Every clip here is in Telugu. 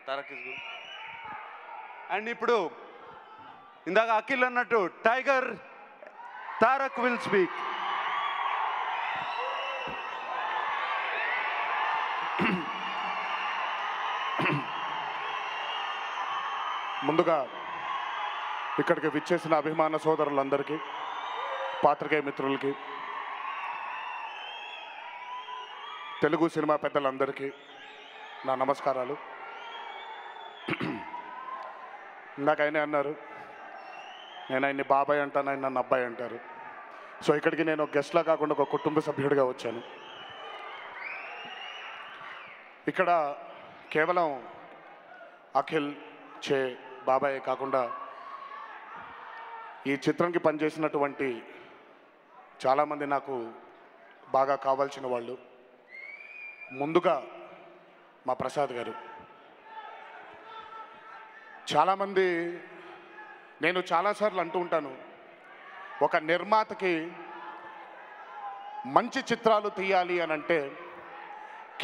Tarak is good. అండ్ ఇప్పుడు ఇందాక అఖిల్ అన్నట్టు టైగర్ తారక్ విల్ స్పీక్. ముందుగా ఇక్కడికి విచ్చేసిన అభిమాన సోదరులందరికీ, పాత్రికేయ మిత్రులకి, తెలుగు సినిమా పెద్దలందరికీ నా నమస్కారాలు. ఇందాక ఆయనే అన్నారు, నేను ఆయన్ని బాబాయ్ అంటాను, ఆయన నన్ను అబ్బాయి అంటారు. సో ఇక్కడికి నేను గెస్ట్లా కాకుండా ఒక కుటుంబ సభ్యుడిగా వచ్చాను. ఇక్కడ కేవలం అఖిల్, చే, బాబాయ్ కాకుండా ఈ చిత్రంకి పనిచేసినటువంటి చాలామంది నాకు బాగా కావాల్సిన వాళ్ళు. ముందుగా మా ప్రసాద్ గారు. చాలామంది, నేను చాలాసార్లు అంటూ ఉంటాను, ఒక నిర్మాతకి మంచి చిత్రాలు తీయాలి అని అంటే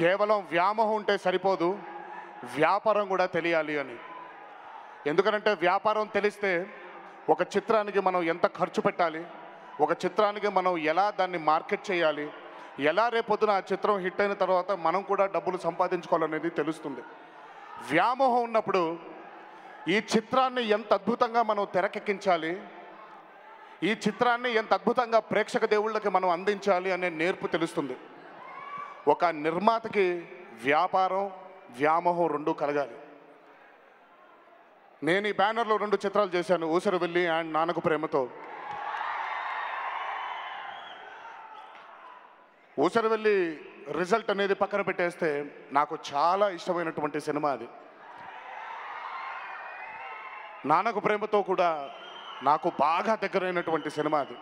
కేవలం వ్యామోహం ఉంటే సరిపోదు, వ్యాపారం కూడా తెలియాలి అని. ఎందుకనంటే వ్యాపారం తెలిస్తే ఒక చిత్రానికి మనం ఎంత ఖర్చు పెట్టాలి, ఒక చిత్రానికి మనం ఎలా దాన్ని మార్కెట్ చేయాలి, ఎలా రేపొద్దున ఆ చిత్రం హిట్ అయిన తర్వాత మనం కూడా డబ్బులు సంపాదించుకోవాలనేది తెలుస్తుంది. వ్యామోహం ఉన్నప్పుడు ఈ చిత్రాన్ని ఎంత అద్భుతంగా మనం తెరకెక్కించాలి, ఈ చిత్రాన్ని ఎంత అద్భుతంగా ప్రేక్షక దేవుళ్ళకి మనం అందించాలి అనే నేర్పు తెలుస్తుంది. ఒక నిర్మాతకి వ్యాపారం, వ్యామోహం రెండూ కలగాలి. నేను ఈ బ్యానర్లో 2 చిత్రాలు చేశాను, ఊసరవెల్లి and Nannaku Prematho. Oosaravelli result అనేది పక్కన పెట్టేస్తే నాకు చాలా ఇష్టమైనటువంటి సినిమా అది. నాన్నకు ప్రేమతో కూడా నాకు బాగా దగ్గరైనటువంటి సినిమా అది.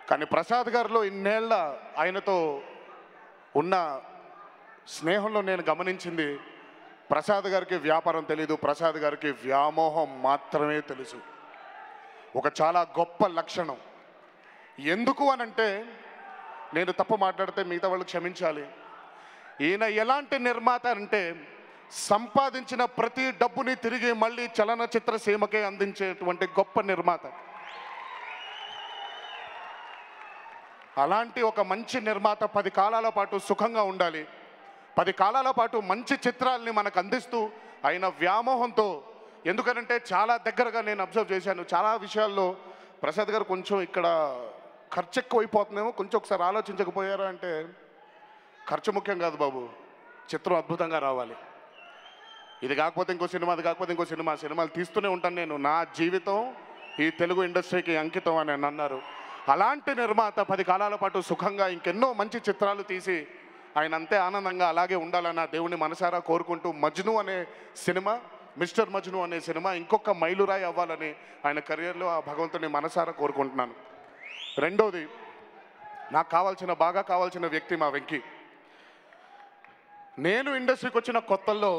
కానీ ప్రసాద్ గారిలో ఇన్నేళ్ల ఆయనతో ఉన్న స్నేహంలో నేను గమనించింది, ప్రసాద్ గారికి వ్యాపారం తెలీదు, ప్రసాద్ గారికి వ్యామోహం మాత్రమే తెలుసు. ఒక చాలా గొప్ప లక్షణం. ఎందుకు అనంటే, నేను తప్పు మాట్లాడితే మిగతా వాళ్ళు క్షమించాలి, ఈయన ఎలాంటి నిర్మాత అంటే సంపాదించిన ప్రతి డబ్బుని తిరిగి మళ్ళీ చలనచిత్ర సీమకే అందించేటువంటి గొప్ప నిర్మాత. అలాంటి ఒక మంచి నిర్మాత 10 కాలాల పాటు సుఖంగా ఉండాలి, 10 కాలాల పాటు మంచి చిత్రాల్ని మనకు అందిస్తూ ఆయన వ్యామోహంతో. ఎందుకనంటే చాలా దగ్గరగా నేను అబ్జర్వ్ చేశాను, చాలా విషయాల్లో ప్రసాద్ గారు కొంచెం ఇక్కడ ఖర్చు ఎక్కువైపోతుందేమో, కొంచెం ఒకసారి ఆలోచించకపోయారా అంటే, ఖర్చు ముఖ్యం కాదు బాబు, చిత్రం అద్భుతంగా రావాలి. ఇది కాకపోతే ఇంకో సినిమా, అది కాకపోతే ఇంకో సినిమా, సినిమాలు తీస్తూనే ఉంటాను నేను, నా జీవితం ఈ తెలుగు ఇండస్ట్రీకి అంకితం అని అన్నారు. అలాంటి నిర్మాత 10 కాలాల పాటు సుఖంగా ఇంకెన్నో మంచి చిత్రాలు తీసి ఆయన అంతే ఆనందంగా అలాగే ఉండాలని దేవుని మనసారా కోరుకుంటూ, మజ్ను అనే సినిమా, మిస్టర్ మజ్ను అనే సినిమా ఇంకొక మైలురాయి అవ్వాలని ఆయన కెరియర్లో ఆ భగవంతుని మనసారా కోరుకుంటున్నాను. రెండోది, నాకు బాగా కావాల్సిన వ్యక్తి మా వెంకీ. నేను ఇండస్ట్రీకి వచ్చిన కొత్తల్లో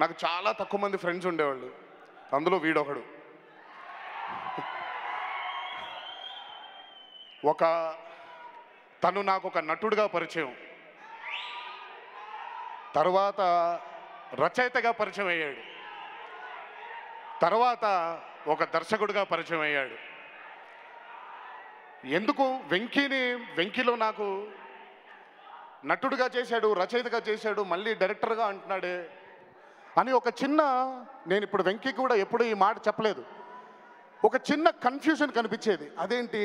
నాకు చాలా తక్కువ మంది ఫ్రెండ్స్ ఉండేవాళ్ళు, అందులో వీడొకడు. తను నాకు ఒక నటుడుగా పరిచయం, తర్వాత రచయితగా పరిచయం అయ్యాడు, తర్వాత ఒక దర్శకుడిగా పరిచయం అయ్యాడు. ఎందుకు వెంకీలో నాకు నటుడుగా చేశాడు, రచయితగా చేశాడు, మళ్ళీ డైరెక్టర్గా అంటున్నాడే అని ఒక చిన్న, నేను ఇప్పుడు వెంకీ కూడా ఎప్పుడు ఈ మాట చెప్పలేదు, ఒక చిన్న కన్ఫ్యూజన్ కనిపించేది. అదేంటి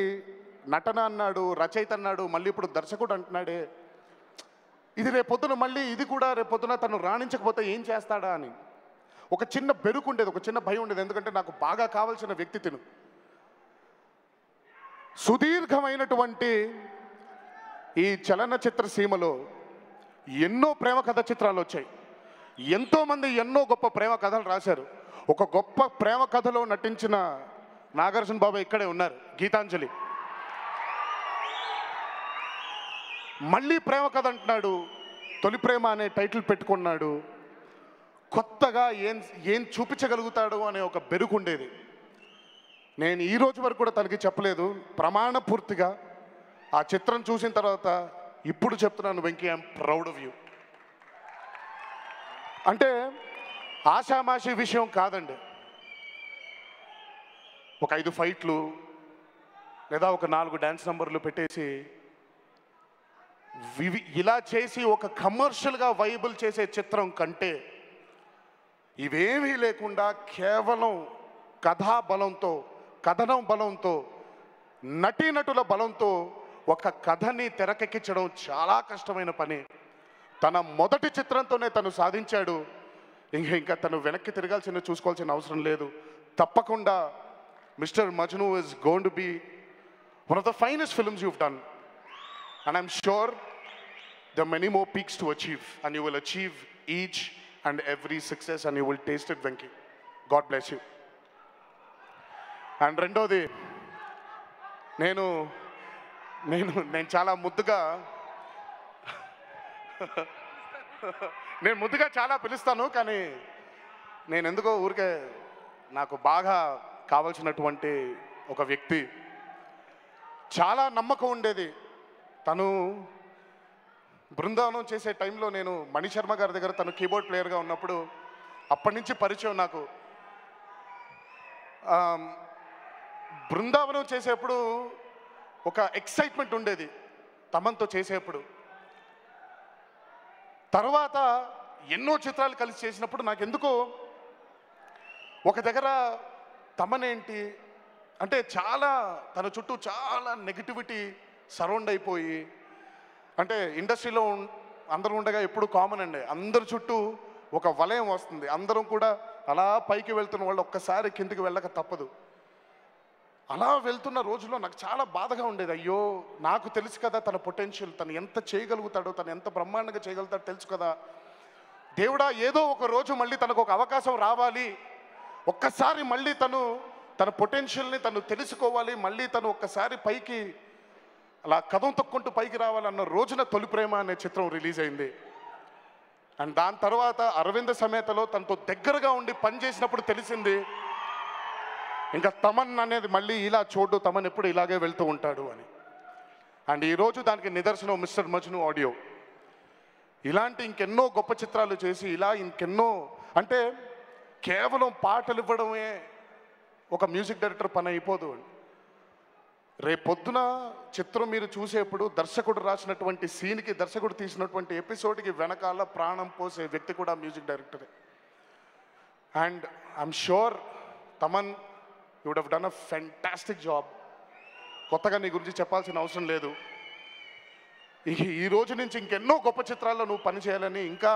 నటన అన్నాడు, రచయిత అన్నాడు, మళ్ళీ ఇప్పుడు దర్శకుడు అంటున్నాడే, ఇది రేపొద్దున మళ్ళీ ఇది కూడా రేపొద్దున తను రాణించకపోతే ఏం చేస్తాడా అని ఒక చిన్న బెరుకు ఉండేది, ఒక చిన్న భయం ఉండేది. ఎందుకంటే నాకు బాగా కావాల్సిన వ్యక్తి తిను. సుదీర్ఘమైనటువంటి ఈ చలనచిత్ర సీమలో ఎన్నో ప్రేమ కథ చిత్రాలు వచ్చాయి, ఎంతోమంది ఎన్నో గొప్ప ప్రేమ కథలు రాశారు. ఒక గొప్ప ప్రేమ కథలో నటించిన నాగార్జున బాబు ఇక్కడే ఉన్నారు, గీతాంజలి. మళ్ళీ ప్రేమ కథ అంటున్నాడు, తొలి ప్రేమ అనే టైటిల్ పెట్టుకున్నాడు. కొత్తగా ఏం చూపించగలుగుతాడు అనే ఒక బెరుకు ఉండేది. నేను ఈ రోజు వరకు కూడా తనకి చెప్పలేదు, ప్రమాణపూర్తిగా ఆ చిత్రం చూసిన తర్వాత ఇప్పుడు చెప్తున్నాను, Venky, I'm proud of you. అంటే ఆషామాషి విషయం కాదండి. ఒక 5 ఫైట్లు లేదా ఒక 4 డ్యాన్స్ నంబర్లు పెట్టేసి ఇలా చేసి ఒక కమర్షియల్గా వైబుల్ చేసే చిత్రం కంటే ఇవేమీ లేకుండా కేవలం కథా బలంతో, కథనం బలంతో, నటీనటుల బలంతో ఒక కథని తెరకెక్కించడం చాలా కష్టమైన పని. తన మొదటి చిత్రంతోనే తను సాధించాడు. ఇంకా తను వెనక్కి తిరగాల్సిన చూసుకోవాల్సిన అవసరం లేదు. తప్పకుండా mister Majnu is going to be one of the finest films you've done, and I'm sure there are many more peaks to achieve, and you will achieve each and every success, and you will taste it, Venki. God bless you. And రెండోది, నేను చాలా ముద్దుగా చాలా పిలుస్తాను, కానీ నేను ఎందుకో ఊరికే నాకు బాగా కావాల్సినటువంటి ఒక వ్యక్తి, చాలా నమ్మకం ఉండేది. తను బృందావనం చేసే టైంలో నేను మణిశర్మ గారి దగ్గర తను కీబోర్డ్ ప్లేయర్గా ఉన్నప్పుడు అప్పటి నుంచి పరిచయం నాకు. బృందావనం చేసేప్పుడు ఒక ఎక్సైట్మెంట్ ఉండేది తమన్తో చేసేప్పుడు. తర్వాత ఎన్నో చిత్రాలు కలిసి చేసినప్పుడు నాకు ఎందుకో ఒక దగ్గర తమనేంటి అంటే చాలా తన చుట్టూ చాలా నెగిటివిటీ సరౌండ్ అయిపోయి, అంటే ఇండస్ట్రీలో అందరూ ఉండగా ఎప్పుడు కామన్ అండి, అందరి చుట్టూ ఒక వలయం వస్తుంది, అందరం కూడా అలా పైకి వెళ్తున్న వాళ్ళు ఒక్కసారి కిందికి వెళ్ళక తప్పదు. అలా వెళ్తున్న రోజుల్లో నాకు చాలా బాధగా ఉండేది. అయ్యో, నాకు తెలుసు కదా తన పొటెన్షియల్, తను ఎంత చేయగలుగుతాడో, తను ఎంత బ్రహ్మాండంగా చేయగలుగుతాడో తెలుసు కదా. దేవుడా, ఏదో ఒక రోజు మళ్ళీ తనకు ఒక అవకాశం రావాలి, ఒక్కసారి మళ్ళీ తన పొటెన్షియల్ని తను తెలుసుకోవాలి, మళ్ళీ తను ఒక్కసారి పైకి అలా కథం తొక్కుంటూ పైకి రావాలన్న రోజున తొలి ప్రేమ అనే చిత్రం రిలీజ్ అయింది. అండ్ దాని తర్వాత అరవింద సమేతలో తనతో దగ్గరగా ఉండి పనిచేసినప్పుడు తెలిసింది ఇంకా తమన్ అనేది మళ్ళీ ఇలా చూడు, తమన్ ఎప్పుడు ఇలాగే వెళ్తూ ఉంటాడు అని. అండ్ ఈరోజు దానికి నిదర్శనం మిస్టర్ మజ్ను ఆడియో. ఇలాంటి ఇంకెన్నో గొప్ప చిత్రాలు చేసి ఇలా ఇంకెన్నో, అంటే కేవలం పాటలు ఇవ్వడమే ఒక మ్యూజిక్ డైరెక్టర్ పని అయిపోదు. రేపొద్దున చిత్రం మీరు చూసేప్పుడు దర్శకుడు రాసినటువంటి సీన్కి, దర్శకుడు తీసినటువంటి ఎపిసోడ్కి వెనకాల ప్రాణం పోసే వ్యక్తి కూడా మ్యూజిక్ డైరెక్టరే. And I'm sure Thaman, you would have done a fantastic job. కొత్తగా నీ గురించి చెప్పాల్సిన అవసరం లేదు. ఈ రోజు నుంచి ఇంకెన్నో గొప్ప చిత్రాల్లో నువ్వు పనిచేయాలని, ఇంకా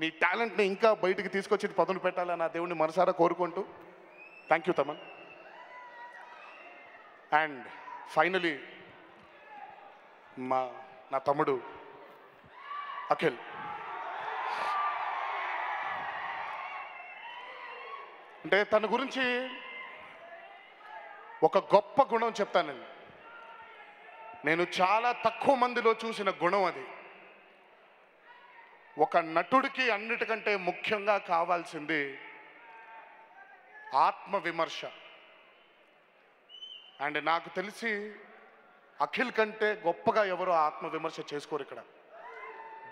నీ టాలెంట్ని ఇంకా బయటికి తీసుకొచ్చి పదును పెట్టాలని ఆ దేవుడిని మనసారా కోరుకుంటూ, thank you Thaman. And finally నా తమ్ముడు అఖిల్. అంటే తన గురించి ఒక గొప్ప గుణం చెప్తానండి. నేను చాలా తక్కువ మందిలో చూసిన గుణం అది. ఒక నటుడికి అన్నిటికంటే ముఖ్యంగా కావాల్సింది ఆత్మవిమర్శ. అండ్ నాకు తెలిసి అఖిల్ కంటే గొప్పగా ఎవరు ఆత్మవిమర్శ చేసుకోరు. ఇక్కడ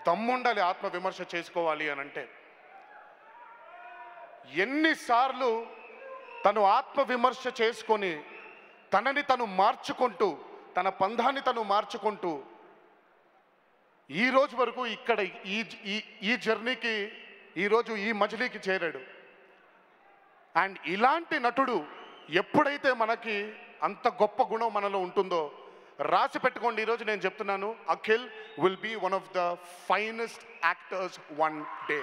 దమ్ముండాలి ఆత్మవిమర్శ చేసుకోవాలి అని అంటే. ఎన్నిసార్లు తను ఆత్మవిమర్శ చేసుకొని తనని తను మార్చుకుంటూ, తన పంధాన్ని తను మార్చుకుంటూ ఈ రోజు వరకు ఇక్కడ ఈ జర్నీకి, ఈరోజు ఈ మజిలీకి చేరాడు. అండ్ ఇలాంటి నటుడు ఎప్పుడైతే మనకి అంత గొప్ప గుణం మనలో ఉంటుందో రాసి పెట్టుకోండి. ఈరోజు నేను చెప్తున్నాను, Akhil will be one of the finest actors one day.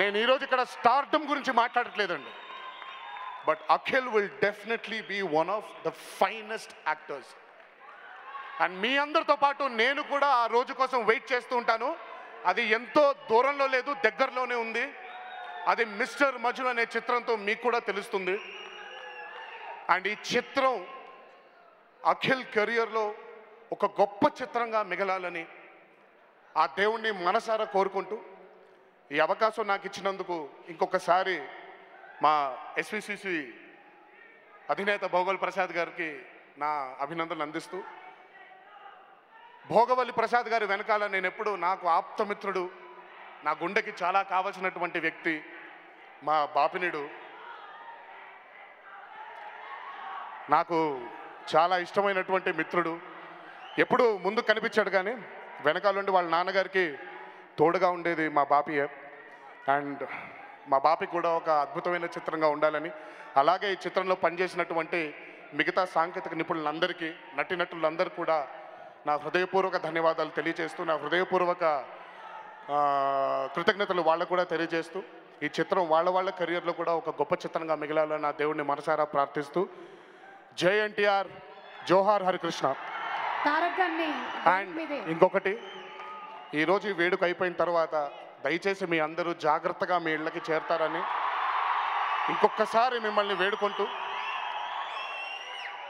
నేను ఈరోజు ఇక్కడ స్టార్డమ్ గురించి మాట్లాడట్లేదండి, but Akhil will definitely be one of the finest actors. And మీ అందరితో పాటు నేను కూడా ఆ రోజు కోసం వెయిట్ చేస్తూ ఉంటాను. అది ఎంతో దూరంలో లేదు, దగ్గరలోనే ఉంది. అది మిస్టర్ మజ్ను అనే చిత్రంతో మీకు కూడా తెలుస్తుంది. అండ్ ఈ చిత్రం అఖిల్ కెరియర్లో ఒక గొప్ప చిత్రంగా మిగలాలని ఆ దేవుణ్ణి మనసారా కోరుకుంటూ, ఈ అవకాశం నాకు ఇచ్చినందుకు ఇంకొకసారి మా ఎస్విసిసి అధినేత భోగవల్లి ప్రసాద్ గారికి నా అభినందనలు అందిస్తూ, భోగవల్లి ప్రసాద్ గారి వెనకాల నేను ఎప్పుడు నాకు ఆప్తమిత్రుడు, నా గుండెకి చాలా కావలసినటువంటి వ్యక్తి మా బాపినీడు. నాకు చాలా ఇష్టమైనటువంటి మిత్రుడు. ఎప్పుడు ముందు కనిపించాడు కానీ వెనకాల నుండి వాళ్ళ నాన్నగారికి తోడుగా ఉండేది మా బాపియే. అండ్ మా బాపి కూడా ఒక అద్భుతమైన చిత్రంగా ఉండాలని, అలాగే ఈ చిత్రంలో పనిచేసినటువంటి మిగతా సాంకేతిక నిపుణులందరికీ, నటీనటులందరూ కూడా నా హృదయపూర్వక ధన్యవాదాలు తెలియజేస్తూ, నా హృదయపూర్వక కృతజ్ఞతలు వాళ్ళకు కూడా తెలియజేస్తూ, ఈ చిత్రం వాళ్ళ కెరియర్లో కూడా ఒక గొప్ప చిత్రంగా మిగిలాలని నా దేవుడిని మనసారా ప్రార్థిస్తూ, జై ఎన్టీఆర్, జోహార్ హరికృష్ణ. అండ్ ఇంకొకటి, ఈరోజు ఈ వేడుక అయిపోయిన తర్వాత దయచేసి మీ అందరూ జాగ్రత్తగా మీ ఇళ్ళకి చేరతారని ఇంకొకసారి మిమ్మల్ని వేడుకుంటూ,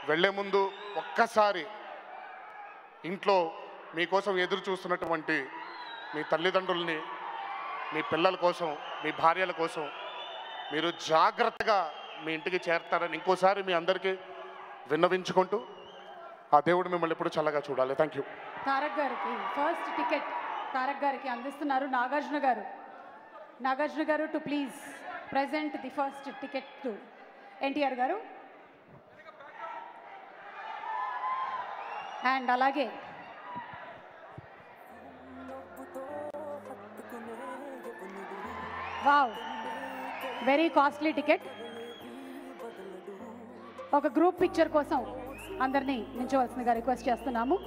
వెళ్ళే ముందు ఒక్కసారి ఇంట్లో మీకోసం ఎదురు చూస్తున్నటువంటి మీ తల్లిదండ్రుల్ని, మీ పిల్లల కోసం, మీ భార్యల కోసం మీరు జాగ్రత్తగా మీ ఇంటికి చేరతారని ఇంకోసారి మీ అందరికీ విన్నవించుకుంటూ, ఆ దేవుడు మిమ్మల్ని ఎప్పుడు చల్లగా చూడాలి. Thank you. తారక్ గారికి ఫస్ట్ టికెట్ తారక్ గారికి అందిస్తున్నారు నాగార్జున గారు. నాగార్జున గారు to please present the first ticket to NTR గారు. అండ్ అలాగే వావ్, వెరీ కాస్ట్లీ టికెట్. ఒక గ్రూప్ పిక్చర్ కోసం అందరినీ నిల్చోవలసిందిగా రిక్వెస్ట్ చేస్తున్నాము.